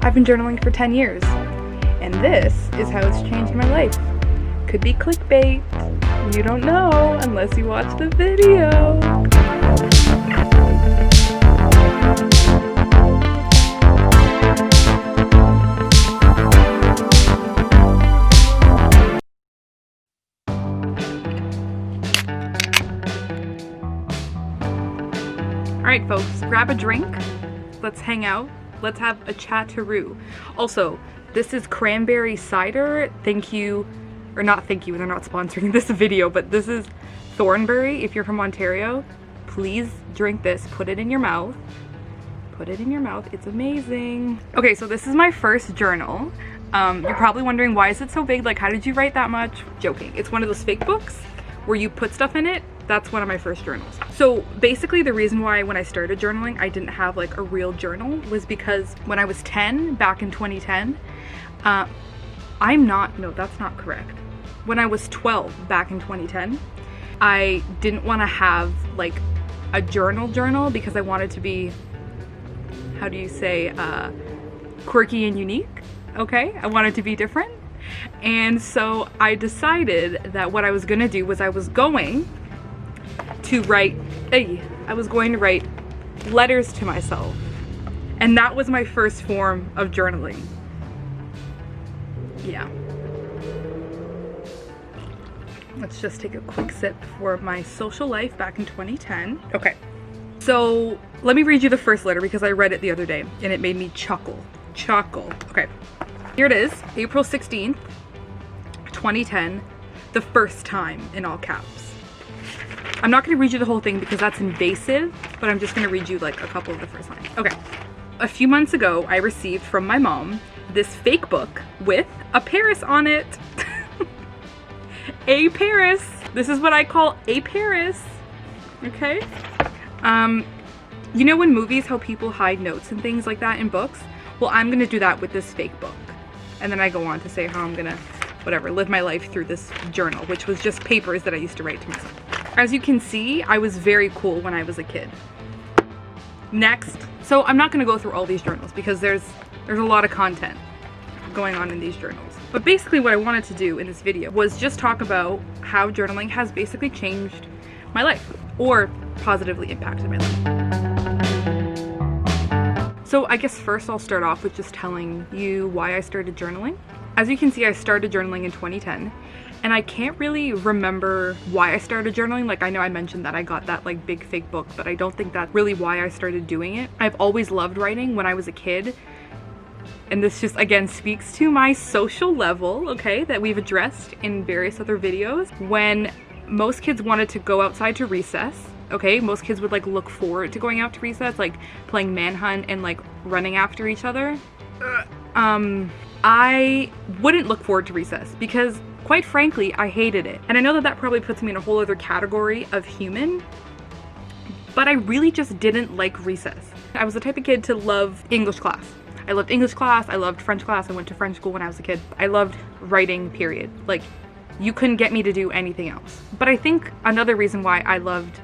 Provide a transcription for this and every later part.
I've been journaling for 10 years, and this is how it's changed my life. Could be clickbait. You don't know unless you watch the video. Alright folks, grab a drink, let's hang out, let's have a chat-a-roo. Also, this is cranberry cider, thank you, or not thank you, they're not sponsoring this video, but this is Thornbury. If you're from Ontario, please drink this, put it in your mouth. Put it in your mouth, it's amazing. Okay, so this is my first journal. You're probably wondering, why is it so big? Like, how did you write that much? Joking, it's one of those fake books where you put stuff in it. That's one of my first journals. So basically the reason why when I started journaling I didn't have like a real journal was because when I was 10, back in 2010, no, that's not correct. When I was 12 back in 2010, I didn't want to have like a journal because I wanted to be, how do you say, quirky and unique, okay? I wanted to be different. And so I decided that what I was gonna do was I was going to write letters to myself. And that was my first form of journaling. Yeah. Let's just take a quick sip for my social life back in 2010. Okay. So let me read you the first letter because I read it the other day and it made me chuckle. Okay. Here it is, April 16th, 2010, the first time in all caps. I'm not going to read you the whole thing because that's invasive, but I'm just going to read you like a couple of the first lines. Okay. A few months ago, I received from my mom this fake book with a Paris on it. A Paris. This is what I call a Paris. Okay. You know in movies how people hide notes and things like that in books? Well, I'm going to do that with this fake book. And then I go on to say how I'm going to, whatever, live my life through this journal, which was just papers that I used to write to myself. As you can see, I was very cool when I was a kid. Next. So I'm not going to go through all these journals because there's a lot of content going on in these journals. But basically what I wanted to do in this video was just talk about how journaling has basically changed my life or positively impacted my life. So I guess first I'll start off with just telling you why I started journaling. As you can see, I started journaling in 2010. And I can't really remember why I started journaling. Like, I know I mentioned that I got that like big fake book, but I don't think that's really why I started doing it. I've always loved writing when I was a kid. And this just, again, speaks to my social level, okay, that we've addressed in various other videos. When most kids wanted to go outside to recess, okay, most kids would like look forward to going out to recess, like playing manhunt and like running after each other. I wouldn't look forward to recess because, quite frankly, I hated it. And I know that that probably puts me in a whole other category of human, but I really just didn't like recess. I was the type of kid to love English class. I loved English class, I loved French class, I went to French school when I was a kid. I loved writing, period. Like, you couldn't get me to do anything else. But I think another reason why I loved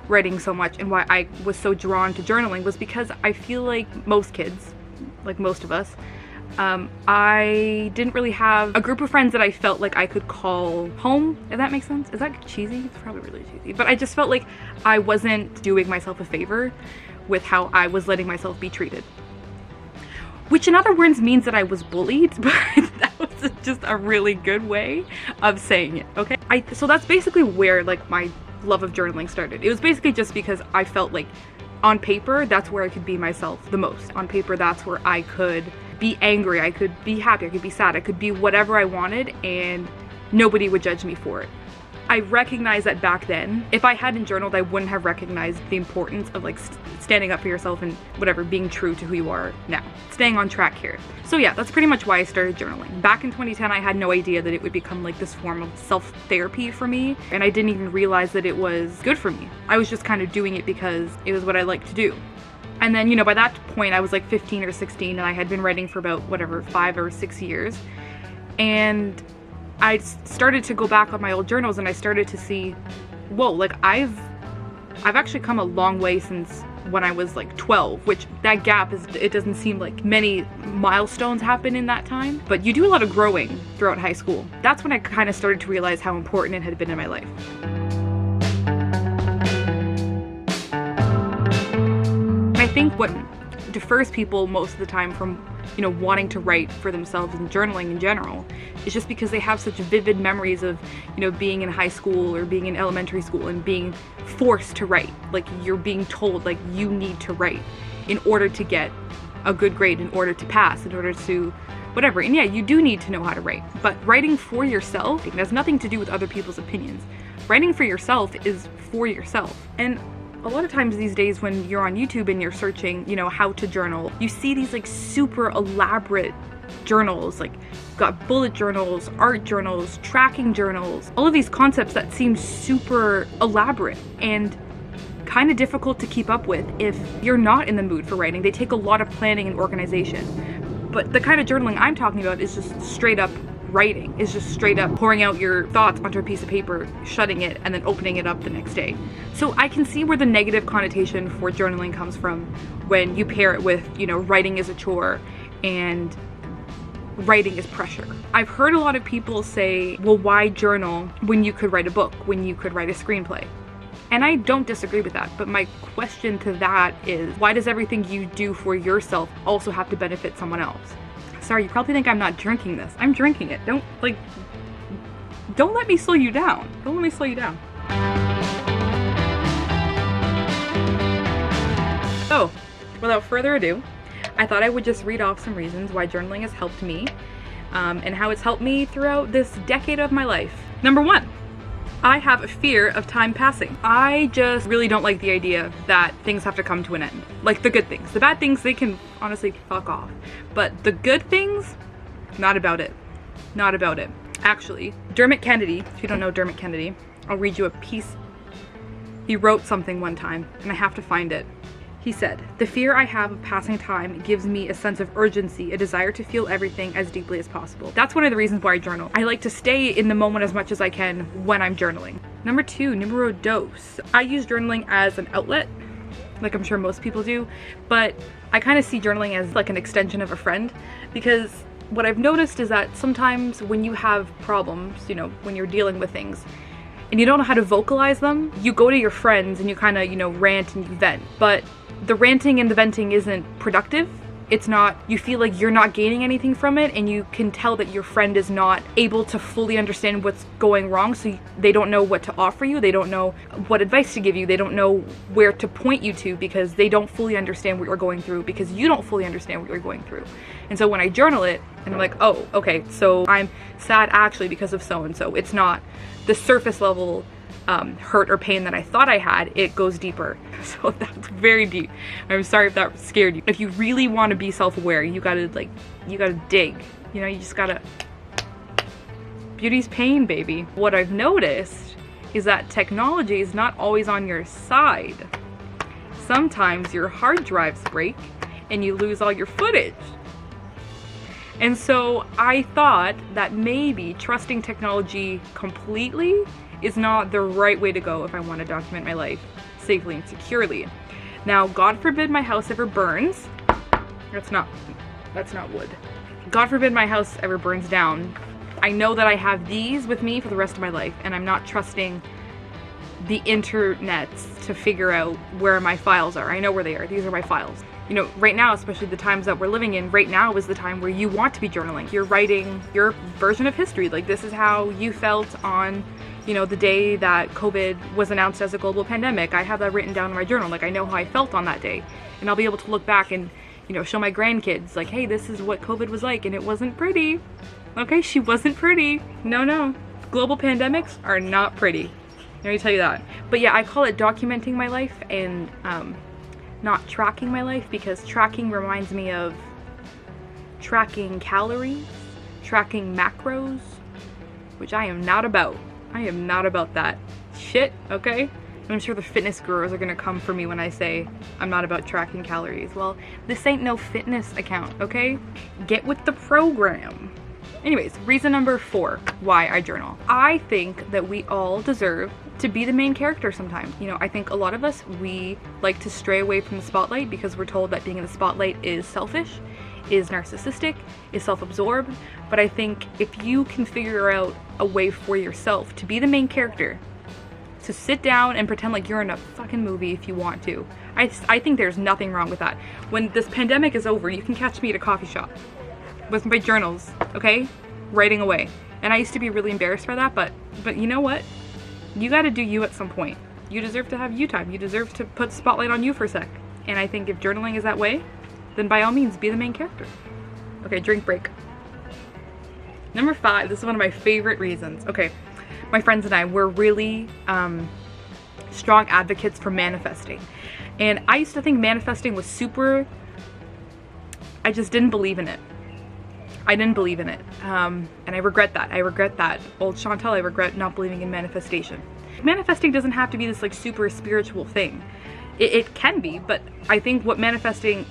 writing so much and why I was so drawn to journaling was because I feel like most kids, like most of us, I didn't really have a group of friends that I felt like I could call home, if that makes sense. Is that cheesy? It's probably really cheesy. But I just felt like I wasn't doing myself a favor with how I was letting myself be treated. Which in other words means that I was bullied, but that was just a really good way of saying it, okay? So that's basically where like my love of journaling started. It was basically just because I felt like on paper, that's where I could be myself the most. On paper, that's where I could be angry, I could be happy, I could be sad, I could be whatever I wanted and nobody would judge me for it. I recognize that back then, if I hadn't journaled, I wouldn't have recognized the importance of like standing up for yourself and whatever, being true to who you are now. Staying on track here. So yeah, that's pretty much why I started journaling. Back in 2010, I had no idea that it would become like this form of self-therapy for me, and I didn't even realize that it was good for me. I was just kind of doing it because it was what I liked to do. And then, you know, by that point, I was like 15 or 16, and I had been writing for about, whatever, 5 or 6 years. And I started to go back on my old journals and I started to see, whoa, like I've actually come a long way since when I was like 12, which that gap is, it doesn't seem like many milestones happen in that time, but you do a lot of growing throughout high school. That's when I kind of started to realize how important it had been in my life. I think what defers people most of the time from, you know, wanting to write for themselves and journaling in general is just because they have such vivid memories of, you know, being in high school or being in elementary school and being forced to write. Like, you're being told, like, you need to write in order to get a good grade, in order to pass, in order to whatever. And yeah, you do need to know how to write, but writing for yourself has nothing to do with other people's opinions. Writing for yourself is for yourself. And a lot of times these days when you're on YouTube and you're searching, you know, how to journal, you see these like super elaborate journals, like got bullet journals, art journals, tracking journals, all of these concepts that seem super elaborate and kind of difficult to keep up with if you're not in the mood for writing. They take a lot of planning and organization. But the kind of journaling I'm talking about is just straight up writing, is just straight up pouring out your thoughts onto a piece of paper, shutting it, and then opening it up the next day. So I can see where the negative connotation for journaling comes from when you pair it with, you know, writing is a chore and writing is pressure. I've heard a lot of people say, well, why journal when you could write a book, when you could write a screenplay? And I don't disagree with that, but my question to that is, why does everything you do for yourself also have to benefit someone else? Sorry, you probably think I'm not drinking this. I'm drinking it. Don't let me slow you down. Don't let me slow you down. So, without further ado, I thought I would just read off some reasons why journaling has helped me, and how it's helped me throughout this decade of my life. Number 1. I have a fear of time passing. I just really don't like the idea that things have to come to an end. Like the good things. The bad things, they can honestly fuck off. But the good things, not about it. Not about it. Actually, Dermot Kennedy, if you don't know Dermot Kennedy, I'll read you a piece. He wrote something one time, and I have to find it. He said, "The fear I have of passing time gives me a sense of urgency, a desire to feel everything as deeply as possible." That's one of the reasons why I journal. I like to stay in the moment as much as I can when I'm journaling. Number 2, numero dos. I use journaling as an outlet, like I'm sure most people do, but I kind of see journaling as like an extension of a friend, because what I've noticed is that sometimes when you have problems, you know, when you're dealing with things, and you don't know how to vocalize them, you go to your friends and you kind of, you know, rant and you vent. But the ranting and the venting isn't productive. It's not, you feel like you're not gaining anything from it, and you can tell that your friend is not able to fully understand what's going wrong, so they don't know what to offer you, they don't know what advice to give you, they don't know where to point you to, because they don't fully understand what you're going through, because you don't fully understand what you're going through. And so when I journal it, and I'm like, oh, okay, so I'm sad actually because of so-and-so. It's not the surface level hurt or pain that I thought I had, it goes deeper. So that's very deep. I'm sorry if that scared you. If you really want to be self-aware, you gotta dig. You know, you just gotta, beauty's pain, baby. What I've noticed is that technology is not always on your side. Sometimes your hard drives break and you lose all your footage. And so I thought that maybe trusting technology completely is not the right way to go if I want to document my life safely and securely. Now, God forbid my house ever burns. That's not wood. God forbid my house ever burns down. I know that I have these with me for the rest of my life, and I'm not trusting the internets to figure out where my files are. I know where they are. These are my files. You know, right now, especially the times that we're living in, right now is the time where you want to be journaling. You're writing your version of history. Like, this is how you felt on, you know, the day that COVID was announced as a global pandemic. I have that written down in my journal. Like, I know how I felt on that day. And I'll be able to look back and, you know, show my grandkids, like, hey, this is what COVID was like, and it wasn't pretty. Okay, she wasn't pretty. No. Global pandemics are not pretty. Let me tell you that. But yeah, I call it documenting my life and not tracking my life, because tracking reminds me of tracking calories, tracking macros, which I am not about. I am not about that shit, okay? I'm sure the fitness gurus are gonna come for me when I say I'm not about tracking calories. Well, this ain't no fitness account, okay? Get with the program. Anyways, reason number 4 why I journal. I think that we all deserve to be the main character sometimes. You know, I think a lot of us, we like to stray away from the spotlight because we're told that being in the spotlight is selfish, is narcissistic, is self-absorbed. But I think if you can figure out a way for yourself to be the main character, to sit down and pretend like you're in a fucking movie if you want to, I think there's nothing wrong with that. When this pandemic is over, you can catch me at a coffee shop with my journals, okay? Writing away. And I used to be really embarrassed by that, but you know what? You gotta do you at some point. You deserve to have you time. You deserve to put spotlight on you for a sec. And I think if journaling is that way, then by all means, be the main character. Okay, drink break. Number 5, this is one of my favorite reasons. Okay, my friends and I were really strong advocates for manifesting. And I used to think manifesting was super, I just didn't believe in it. I didn't believe in it. And I regret that. I regret that. Old Chantel, I regret not believing in manifestation. Manifesting doesn't have to be this like super spiritual thing. It can be, but I think what manifesting,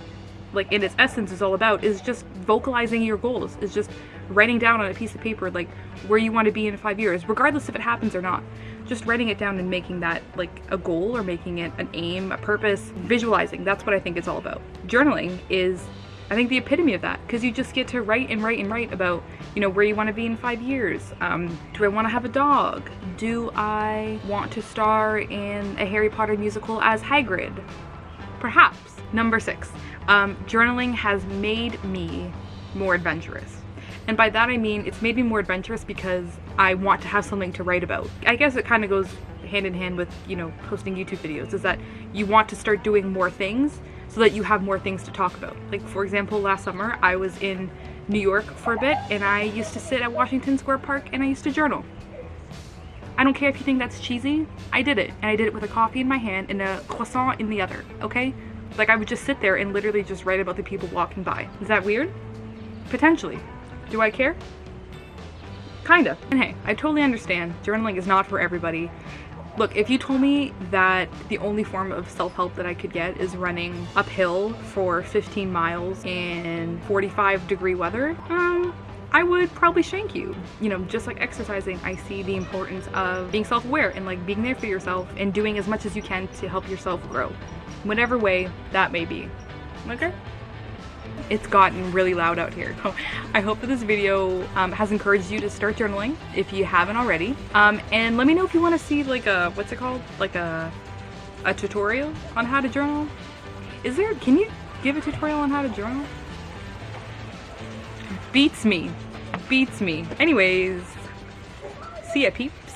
like in its essence, is all about is just vocalizing your goals, is just writing down on a piece of paper like where you want to be in 5 years, regardless if it happens or not. Just writing it down and making that like a goal, or making it an aim, a purpose, visualizing. That's what I think it's all about. Journaling is, I think, the epitome of that, because you just get to write and write and write about, you know, where you want to be in 5 years. Do I want to have a dog? Do I want to star in a Harry Potter musical as Hagrid? Perhaps. Number 6, journaling has made me more adventurous. And by that I mean it's made me more adventurous because I want to have something to write about. I guess it kind of goes hand in hand with, you know, posting YouTube videos, is that you want to start doing more things so that you have more things to talk about. Like, for example, last summer I was in New York for a bit, and I used to sit at Washington Square Park and I used to journal. I don't care if you think that's cheesy, I did it. And I did it with a coffee in my hand and a croissant in the other, okay? Like, I would just sit there and literally just write about the people walking by. Is that weird? Potentially. Do I care? Kinda. And hey, I totally understand. Journaling is not for everybody. Look, if you told me that the only form of self-help that I could get is running uphill for 15 miles in 45-degree weather, I would probably shank you. You know, just like exercising, I see the importance of being self-aware and like being there for yourself and doing as much as you can to help yourself grow, whatever way that may be. Okay? It's gotten really loud out here. So I hope that this video has encouraged you to start journaling if you haven't already. And let me know if you want to see like a, what's it called? Like a tutorial on how to journal. Is there, can you give a tutorial on how to journal? Beats me. Beats me. Anyways, see ya peeps.